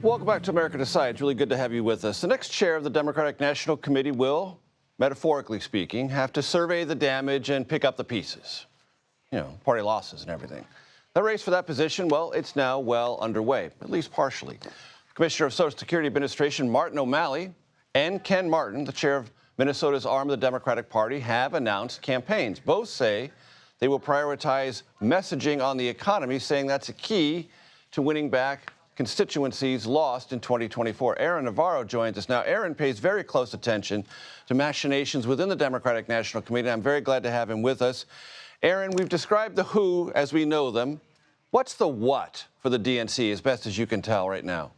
Welcome back to America Decides. Really good to have you with us. The next chair of the Democratic National Committee will, metaphorically speaking, have to survey the damage and pick up the pieces. You know, party losses and everything. The race for that position, well, it's now well underway, at least partially. Commissioner of Social Security Administration Martin O'Malley and Ken Martin, the chair of Minnesota's arm of the Democratic Party, have announced campaigns. Both say they will prioritize messaging on the economy, saying that's a key to winning back constituencies lost in 2024. Aaron Navarro joins us now. Aaron pays very close attention to machinations within the Democratic National Committee. I'm very glad to have him with us. Aaron, we've described the who as we know them. What's the what for the DNC, as best as you can tell right now?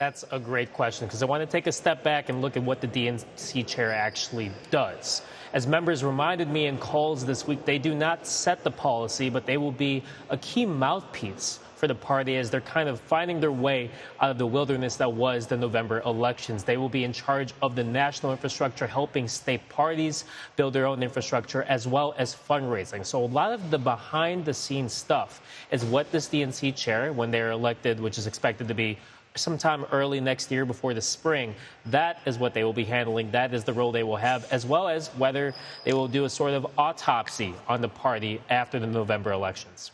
That's a great question, because I want to take a step back and look at what the DNC chair actually does. As members reminded me in calls this week, they do not set the policy, but they will be a key mouthpiece for the party as they're kind of finding their way out of the wilderness that was the November elections. They will be in charge of the national infrastructure, helping state parties build their own infrastructure, as well as fundraising. So a lot of the behind-the-scenes stuff is what this DNC chair, when they're elected, which is expected to be sometime early next year before the spring, that is what they will be handling. That is the role they will have, as well as whether they will do a sort of autopsy on the party after the November elections.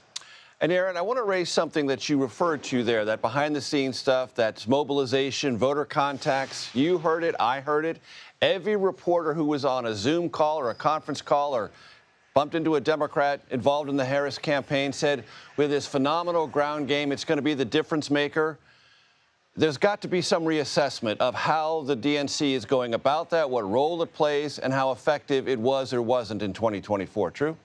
And Aaron, I want to raise something that you referred to there, that behind-the-scenes stuff, that's mobilization, voter contacts. You heard it, I heard it. Every reporter who was on a Zoom call or a conference call or bumped into a Democrat involved in the Harris campaign said, with this phenomenal ground game, it's going to be the difference maker. There's got to be some reassessment of how the DNC is going about that, what role it plays, and how effective it was or wasn't in 2024. True?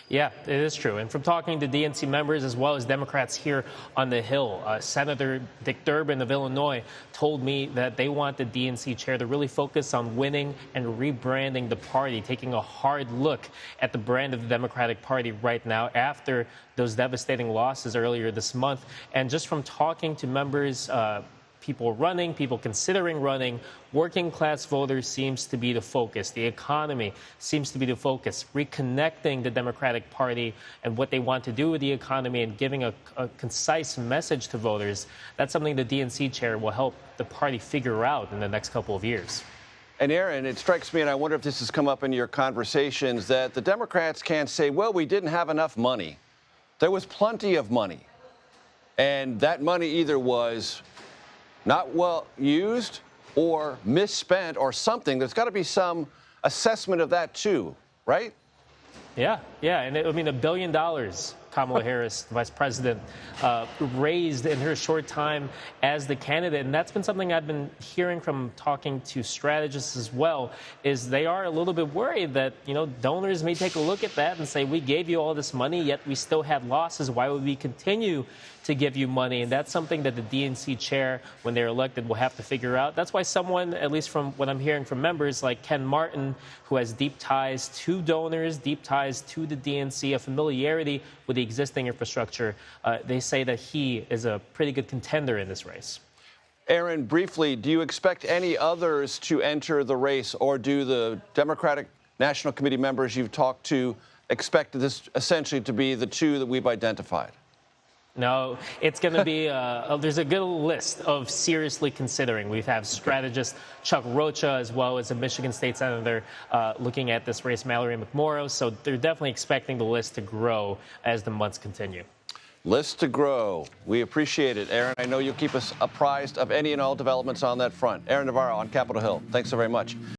Yeah, it is true. And from talking to DNC members as well as Democrats here on the Hill, Senator Dick Durbin of Illinois told me that they want the DNC chair to really focus on winning and rebranding the party, taking a hard look at the brand of the Democratic Party right now after those devastating losses earlier this month. And just from talking to members, people running, people considering running, working class voters seems to be the focus. The economy seems to be the focus. Reconnecting the Democratic Party and what they want to do with the economy and giving a concise message to voters, that's something the DNC chair will help the party figure out in the next couple of years. And Aaron, it strikes me, and I wonder if this has come up in your conversations, that the Democrats can't say, well, we didn't have enough money. There was plenty of money. And that money either was not well used or misspent or something. There's got to be some assessment of that too, right? Yeah. And I mean, $1 billion Kamala Harris, the vice president, raised in her short time as the candidate. And that's been something I've been hearing from talking to strategists as well, is they are a little bit worried that, you know, donors may take a look at that and say, we gave you all this money, yet we still had losses. Why would we continue to give you money? And that's something that the DNC chair, when they're elected, will have to figure out. That's why someone, at least from what I'm hearing from members like Ken Martin, who has deep ties to donors, deep ties to the DNC, a familiarity with the existing infrastructure, they say that he is a pretty good contender in this race. Aaron, briefly, do you expect any others to enter the race, or do the Democratic National Committee members you've talked to expect this essentially to be the two that we've identified? No, it's going to be, there's a good list of seriously considering. We have strategist Chuck Rocha, as well as a Michigan State Senator looking at this race, Mallory McMorrow. So they're definitely expecting the list to grow as the months continue. List to grow. We appreciate it, Aaron. I know you'll keep us apprised of any and all developments on that front. Aaron Navarro on Capitol Hill. Thanks so very much.